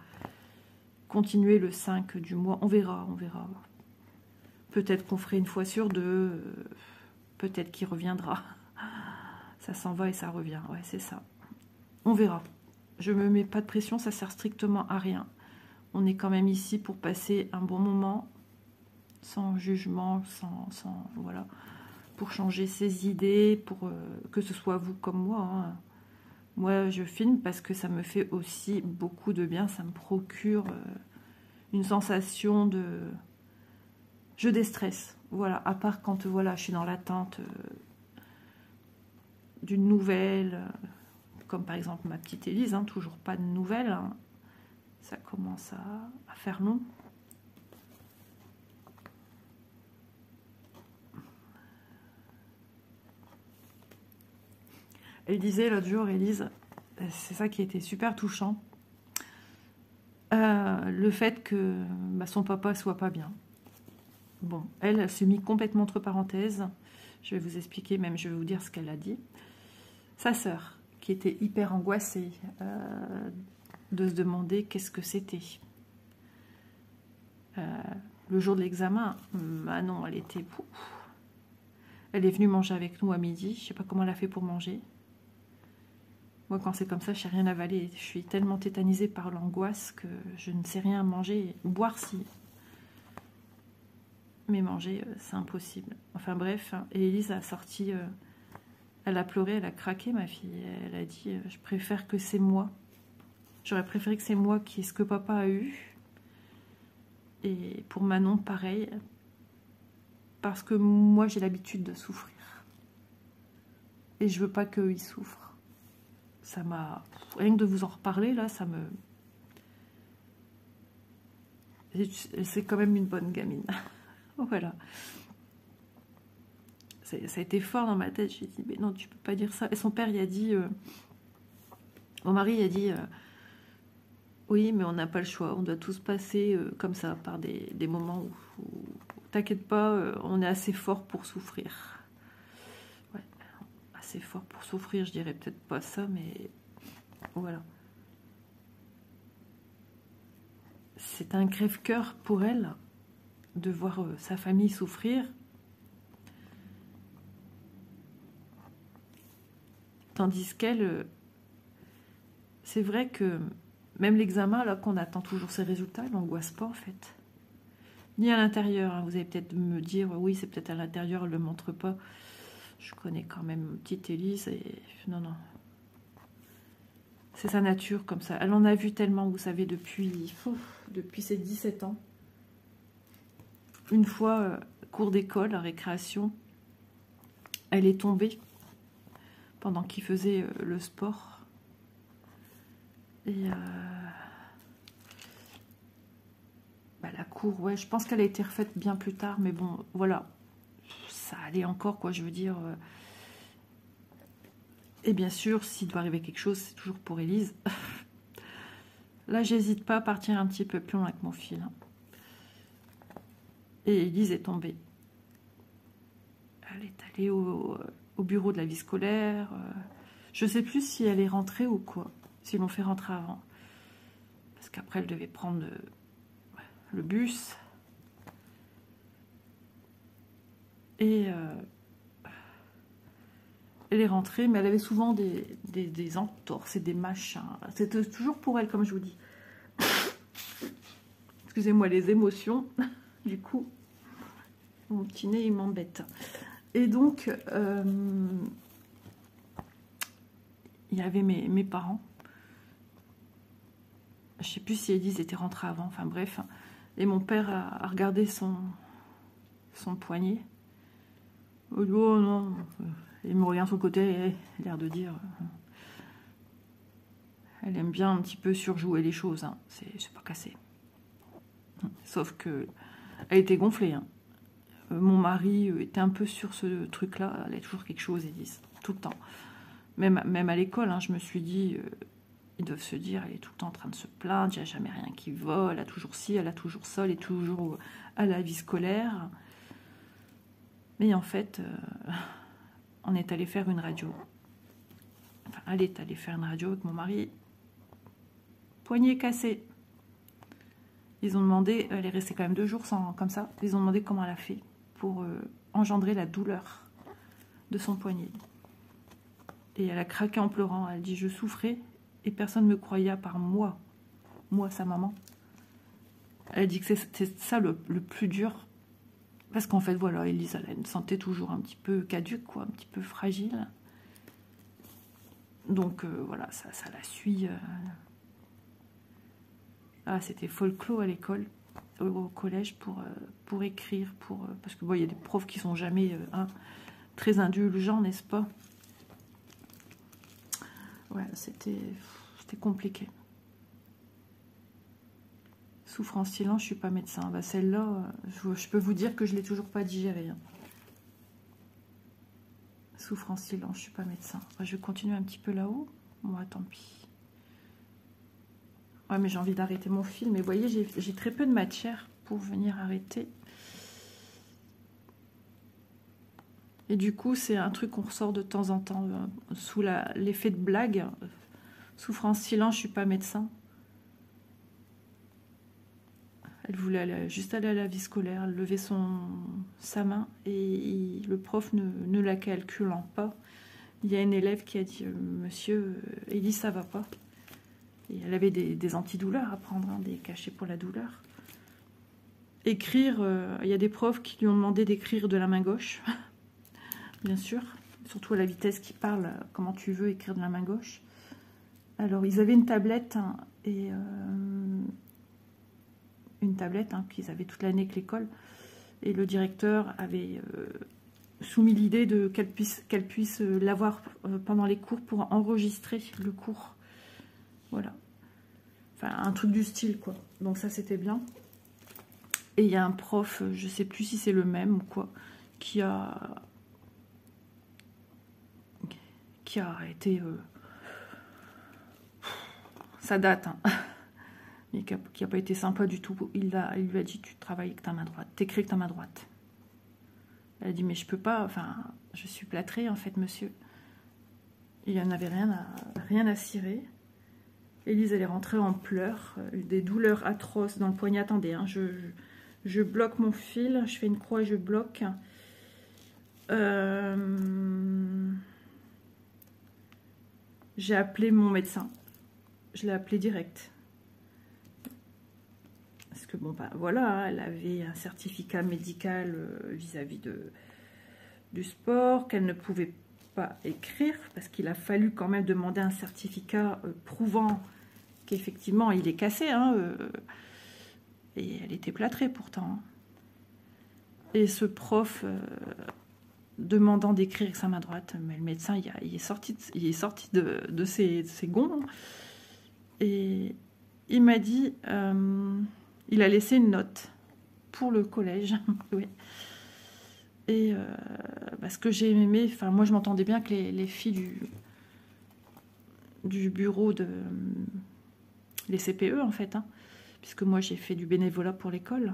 continué le 5 du mois. On verra, on verra. Peut-être qu'on ferait une fois sur deux, peut-être qu'il reviendra. Ça s'en va et ça revient, ouais, c'est ça. On verra. Je me mets pas de pression, ça sert strictement à rien. On est quand même ici pour passer un bon moment, sans jugement, sans voilà, pour changer ses idées, pour que ce soit vous comme moi. Hein. Moi, je filme parce que ça me fait aussi beaucoup de bien, ça me procure une sensation de... Je déstresse, voilà, à part quand voilà, je suis dans l'attente d'une nouvelle... comme par exemple ma petite Élise, hein, toujours pas de nouvelles. Hein. Ça commence à faire long. Elle disait l'autre jour, Élise, c'est ça qui était super touchant, le fait que son papa soit pas bien. Bon, elle s'est mise complètement entre parenthèses. Je vais vous expliquer, même je vais vous dire ce qu'elle a dit. Sa sœur, qui était hyper angoissée de se demander qu'est-ce que c'était. Le jour de l'examen, Manon, elle était... Elle est venue manger avec nous à midi. Je sais pas comment elle a fait pour manger. Moi, quand c'est comme ça, je sais rien avaler. Je suis tellement tétanisée par l'angoisse que je ne sais rien manger. Boire, si. Mais manger, c'est impossible. Enfin bref, et Élise a sorti... elle a pleuré, elle a craqué, ma fille. Elle a dit, je préfère que c'est moi. J'aurais préféré que c'est moi qui ai ce que papa a eu. Et pour Manon, pareil. Parce que moi, j'ai l'habitude de souffrir. Et je veux pas qu'ils souffrent. Ça m'a... Rien que de vous en reparler, là, ça me... C'est quand même une bonne gamine. Voilà. Ça a été fort dans ma tête. J'ai dit, mais non, tu peux pas dire ça. Et son père, il a dit... Mon mari, il a dit... oui, mais on n'a pas le choix. On doit tous passer comme ça, par des moments où t'inquiète pas, on est assez fort pour souffrir. Ouais, assez fort pour souffrir, je dirais peut-être pas ça, mais voilà. C'est un crève-cœur pour elle de voir sa famille souffrir. Tandis qu'elle, c'est vrai que même l'examen, là, qu'on attend toujours ses résultats, elle n'angoisse pas en fait. Ni à l'intérieur, hein. Vous allez peut-être me dire, oui, c'est peut-être à l'intérieur, elle ne le montre pas. Je connais quand même petite Élise et... Non, non. C'est sa nature comme ça. Elle en a vu tellement, vous savez, depuis ses 17 ans. Une fois, cours d'école, à récréation, elle est tombée pendant qu'il faisait le sport. Et... la cour, ouais, je pense qu'elle a été refaite bien plus tard, mais bon, voilà, ça allait encore, quoi, je veux dire. Et bien sûr, s'il doit arriver quelque chose, c'est toujours pour Élise. Là, j'hésite pas à partir un petit peu plus loin avec mon fil. Hein. Et Élise est tombée. Elle est allée au bureau de la vie scolaire. Je sais plus si elle est rentrée ou quoi, s'ils l'ont fait rentrer avant. Parce qu'après, elle devait prendre le bus. Et elle est rentrée, mais elle avait souvent des entorses et des machins. C'était toujours pour elle, comme je vous dis. Excusez-moi les émotions. Du coup, mon petit nez, il m'embête. Et donc, il y avait mes parents. Je sais plus si Élise était rentrée avant, enfin bref. Et mon père a regardé son poignet. Oh non, il me regarde sur le côté, l'air de dire... Elle aime bien un petit peu surjouer les choses, hein. C'est pas cassé. Sauf que elle était gonflée, hein. Mon mari était un peu sur ce truc-là, elle a toujours quelque chose, Élise, tout le temps. Même à l'école, hein, je me suis dit, ils doivent se dire, elle est tout le temps en train de se plaindre, il n'y a jamais rien qui va, elle a toujours ci, elle a toujours ça, elle est toujours à la vie scolaire. Mais en fait, on est allé faire une radio. Enfin, elle est allée faire une radio avec mon mari. Poignet cassé. Ils ont demandé, elle est restée quand même 2 jours sans, comme ça, ils ont demandé comment elle a fait pour engendrer la douleur de son poignet. Et elle a craqué en pleurant, elle dit je souffrais et personne ne me croyait à part moi, sa maman. Elle dit que c'est ça le plus dur, parce qu'en fait voilà, Élise elle a une santé toujours un petit peu caduque, quoi, un petit peu fragile. Donc voilà, ça la suit. Ah, c'était folklore à l'école, au collège, pour écrire, parce que bon, il y a des profs qui sont jamais très indulgents, n'est-ce pas? Ouais, c'était compliqué. Souffre en silence, je suis pas médecin. Bah, celle-là, je peux vous dire que je l'ai toujours pas digérée. Hein. Souffre en silence, je suis pas médecin. Bah, je vais continuer un petit peu là-haut. Moi, tant pis. Ouais, mais j'ai envie d'arrêter mon fil. Mais vous voyez, j'ai très peu de matière pour venir arrêter. Et du coup, c'est un truc qu'on ressort de temps en temps, sous l'effet de blague. Souffre en silence, je suis pas médecin. Elle voulait juste aller à la vie scolaire, elle levait sa main et le prof ne la calculant pas. Il y a une élève qui a dit « Monsieur, Élise, ça va pas ». Et elle avait des antidouleurs à prendre, hein, des cachets pour la douleur. Écrire, il y a des profs qui lui ont demandé d'écrire de la main gauche, bien sûr. Surtout à la vitesse qu'il parle, comment tu veux écrire de la main gauche. Alors, ils avaient une tablette, hein, et... une tablette qu'ils avaient toute l'année avec l'école, et le directeur avait soumis l'idée qu'elle puisse l'avoir pendant les cours pour enregistrer le cours. Voilà. Enfin, un truc du style, quoi. Donc ça, c'était bien. Et il y a un prof, je sais plus si c'est le même ou quoi, qui a été... ça date, hein. Et qui n'a pas été sympa du tout. Il lui a dit, tu travailles avec ta main droite, t'écris avec ta main droite. Elle a dit, mais je peux pas, enfin, je suis plâtrée en fait, monsieur. Il n'y en avait rien à cirer. Élise, elle est rentrée en pleurs, des douleurs atroces dans le poignet. Attendez, hein, je bloque mon fil, je fais une croix et je bloque. J'ai appelé mon médecin. Je l'ai appelé direct. Parce que bon, bah voilà, elle avait un certificat médical vis-à-vis du sport, qu'elle ne pouvait pas écrire, parce qu'il a fallu quand même demander un certificat prouvant qu'effectivement il est cassé, hein, et elle était plâtrée pourtant. Et ce prof demandant d'écrire avec sa main droite, mais le médecin il est sorti de ses gonds, et il m'a dit... il a laissé une note pour le collège. Oui. Et ce que j'ai aimé, enfin moi je m'entendais bien que les filles du bureau de les CPE en fait, hein, puisque moi j'ai fait du bénévolat pour l'école.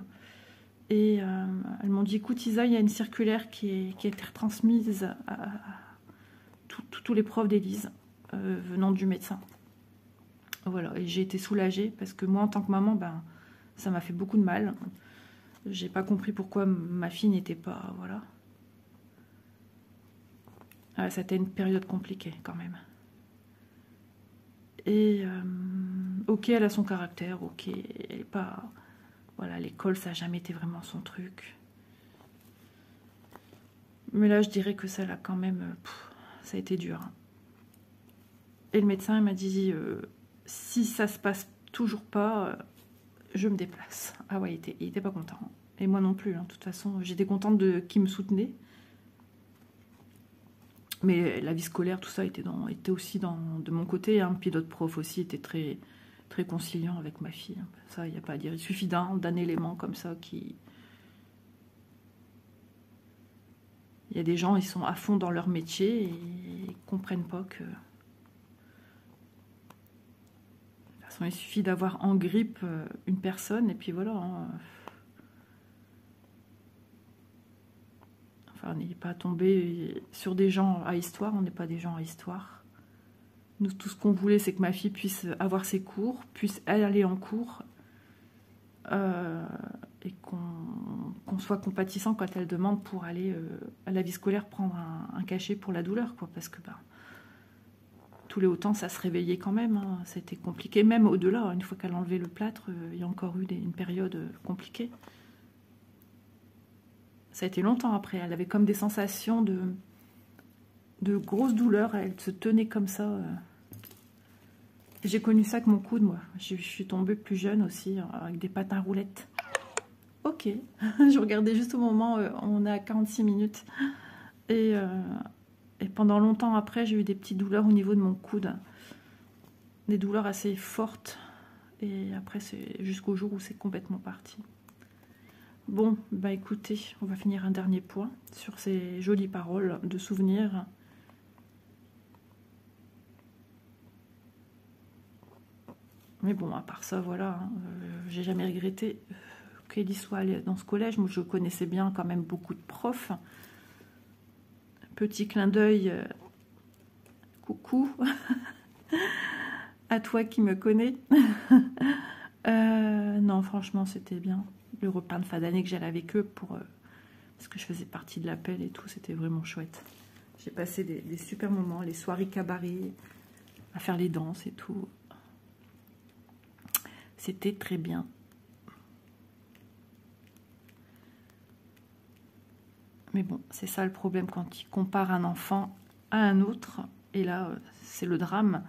Et elles m'ont dit, écoute Isa, il y a une circulaire qui a été retransmise tous les profs d'Élise venant du médecin. Voilà, et j'ai été soulagée parce que moi, en tant que maman, ben, ça m'a fait beaucoup de mal. J'ai pas compris pourquoi ma fille n'était pas... Voilà. Ah, c'était une période compliquée quand même. Et ok, elle a son caractère, ok, elle est pas... Voilà, l'école, ça n'a jamais été vraiment son truc. Mais là, je dirais que ça l'a quand même... ça a été dur. Hein. Et le médecin m'a dit, si ça se passe toujours pas, je me déplace. Ah ouais, il était pas content. Et moi non plus, hein. De toute façon, j'étais contente qu'il me soutenait. Mais la vie scolaire, tout ça était aussi de mon côté. Hein. Puis d'autres profs aussi étaient très, très conciliants avec ma fille. Ça, il n'y a pas à dire. Il suffit d'un élément comme ça qui... Il y a des gens, ils sont à fond dans leur métier et ils ne comprennent pas que... De toute façon, il suffit d'avoir en grippe une personne et puis voilà. Hein. Enfin, on n'est pas tombé sur des gens à histoire, on n'est pas des gens à histoire. Nous, tout ce qu'on voulait, c'est que ma fille puisse avoir ses cours, puisse aller en cours et qu'on soit compatissant quand elle demande pour aller à la vie scolaire prendre un cachet pour la douleur, quoi, parce que tous les autant, ça se réveillait quand même. Hein, c'était compliqué, même au-delà. Une fois qu'elle a enlevé le plâtre, il y a encore eu une période compliquée. Ça a été longtemps après. Elle avait comme des sensations de grosses douleurs. Elle se tenait comme ça. J'ai connu ça avec mon coude, moi. Je suis tombée plus jeune aussi, avec des patins à roulettes. Ok. Je regardais juste au moment, on est à 46 minutes. Et pendant longtemps après, j'ai eu des petites douleurs au niveau de mon coude. Des douleurs assez fortes. Et après, c'est jusqu'au jour où c'est complètement parti. Bon, bah écoutez, on va finir un dernier point sur ces jolies paroles de souvenirs. Mais bon, à part ça, voilà, hein, j'ai jamais regretté qu'Elie soit allée dans ce collège. Moi, je connaissais bien quand même beaucoup de profs. Petit clin d'œil, coucou, à toi qui me connais. Non, franchement, c'était bien. Le repas de fin d'année que j'allais avec eux, parce que je faisais partie de l'appel et tout, c'était vraiment chouette. J'ai passé des super moments, les soirées cabaret, à faire les danses et tout. C'était très bien. Mais bon, c'est ça le problème quand il compare un enfant à un autre. Et là, c'est le drame.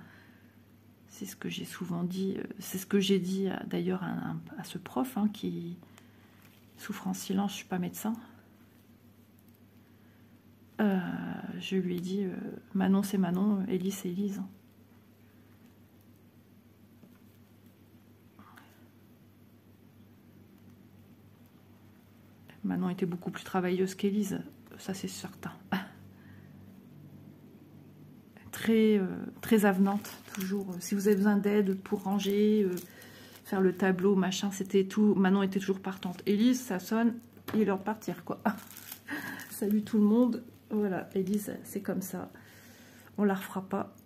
C'est ce que j'ai souvent dit. C'est ce que j'ai dit d'ailleurs à ce prof hein, qui souffre en silence. Je ne suis pas médecin. Je lui ai dit, Manon c'est Manon, Élise c'est Élise. Manon était beaucoup plus travailleuse qu'Élise, ça c'est certain. Très avenante, toujours. Si vous avez besoin d'aide pour ranger, faire le tableau, machin, c'était tout. Manon était toujours partante. Élise, ça sonne, il est l'heure de partir, quoi. Salut tout le monde. Voilà, Élise, c'est comme ça. On la refera pas.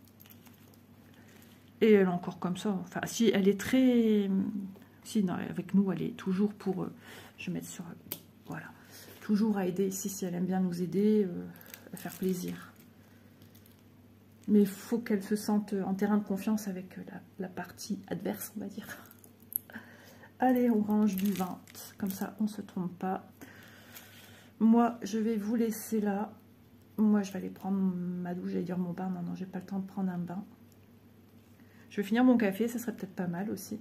Et elle est encore comme ça. Enfin, si, elle est très... Si, non, avec nous, elle est toujours pour... je vais mettre sur... Voilà. Toujours à aider. Si elle aime bien nous aider, à faire plaisir. Mais il faut qu'elle se sente en terrain de confiance avec la partie adverse, on va dire. Allez, on range du 20. Comme ça, on ne se trompe pas. Moi, je vais vous laisser là. Moi, je vais aller prendre ma douche, j'allais dire mon bain. Non, non, j'ai pas le temps de prendre un bain. Je vais finir mon café, ça serait peut-être pas mal aussi.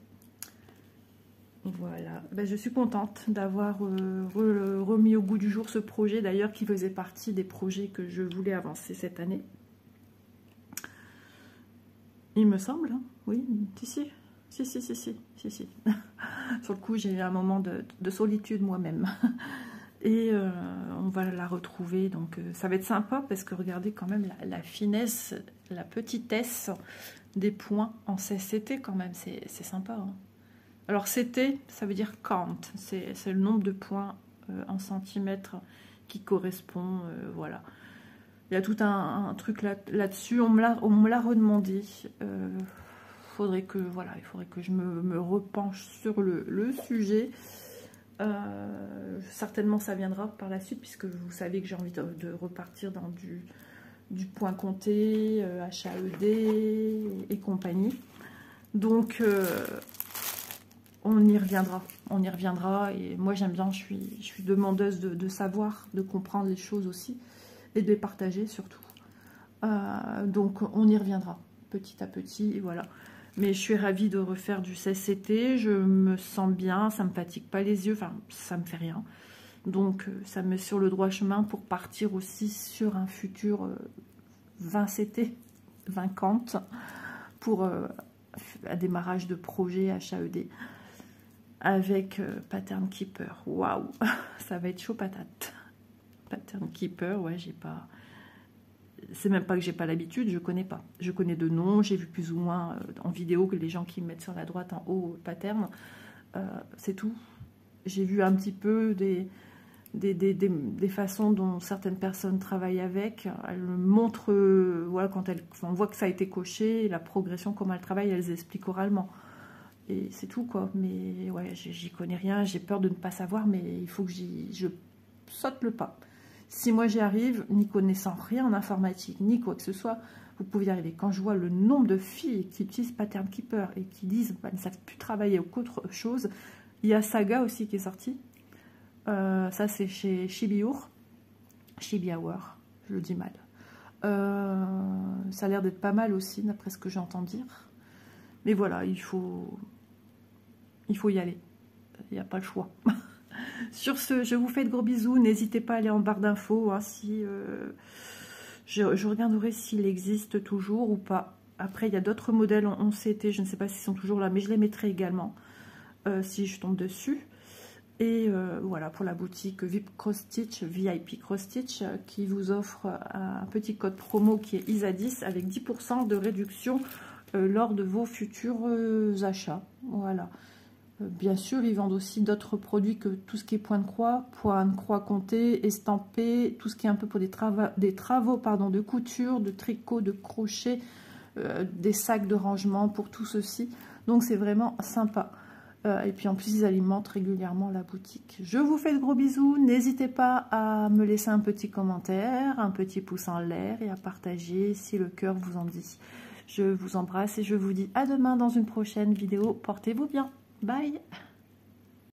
Voilà. Ben, je suis contente d'avoir remis au goût du jour ce projet, d'ailleurs, qui faisait partie des projets que je voulais avancer cette année. Il me semble, hein. Oui, si. Sur le coup, j'ai eu un moment de solitude moi-même. Et on va la retrouver, donc ça va être sympa parce que regardez quand même la finesse, la petitesse des points en CT quand même, c'est sympa. Hein. Alors CT, ça veut dire count, c'est le nombre de points en centimètres qui correspond, voilà. Il y a tout un truc là-dessus. On me l'a redemandé. Faudrait que, voilà, il faudrait que je me repenche sur le sujet. Certainement ça viendra par la suite, puisque vous savez que j'ai envie de repartir dans du point compté, HAED et compagnie. Donc on y reviendra, et moi j'aime bien, je suis demandeuse de savoir, de comprendre les choses aussi, et de les partager surtout. Donc on y reviendra petit à petit, et voilà. Mais je suis ravie de refaire du CCT, je me sens bien, ça me fatigue pas les yeux, enfin ça me fait rien. Donc ça me met sur le droit chemin pour partir aussi sur un futur 20 CT, 20 pour un démarrage de projet HAED avec Pattern Keeper. Waouh, ça va être chaud patate. Pattern Keeper, ouais, j'ai pas... C'est même pas que j'ai pas l'habitude, je connais pas. Je connais de nom, j'ai vu plus ou moins en vidéo que les gens qui mettent sur la droite en haut pattern. C'est tout. J'ai vu un petit peu des façons dont certaines personnes travaillent avec. Elles montrent, voilà, quand on voit que ça a été coché, la progression, comment elles travaillent, elles expliquent oralement. Et c'est tout, quoi. Mais ouais, j'y connais rien, j'ai peur de ne pas savoir, mais il faut que je saute le pas. Si moi j'y arrive, n'y connaissant rien en informatique, ni quoi que ce soit, vous pouvez y arriver. Quand je vois le nombre de filles qui utilisent Pattern Keeper et qui disent bah, ne savent plus travailler ou qu'autre chose, il y a Saga aussi qui est sorti. Ça c'est chez Shibiur, Shibiawar, je le dis mal. Ça a l'air d'être pas mal aussi, d'après ce que j'entends dire. Mais voilà, il faut y aller. Il n'y a pas le choix. Sur ce, je vous fais de gros bisous. N'hésitez pas à aller en barre d'infos. Hein, si, je regarderai s'il existe toujours ou pas. Après, il y a d'autres modèles en 11CT. Je ne sais pas s'ils sont toujours là, mais je les mettrai également si je tombe dessus. Et voilà, pour la boutique VIP Cross Stitch, VIP Cross Stitch, qui vous offre un petit code promo qui est ISA10 avec 10% de réduction lors de vos futurs achats. Voilà. Bien sûr, ils vendent aussi d'autres produits que tout ce qui est point de croix compté, estampé, tout ce qui est un peu pour des travaux de couture, de tricot, de crochet, des sacs de rangement pour tout ceci. Donc c'est vraiment sympa. Et puis en plus, ils alimentent régulièrement la boutique. Je vous fais de gros bisous. N'hésitez pas à me laisser un petit commentaire, un petit pouce en l'air et à partager si le cœur vous en dit. Je vous embrasse et je vous dis à demain dans une prochaine vidéo. Portez-vous bien. Bye!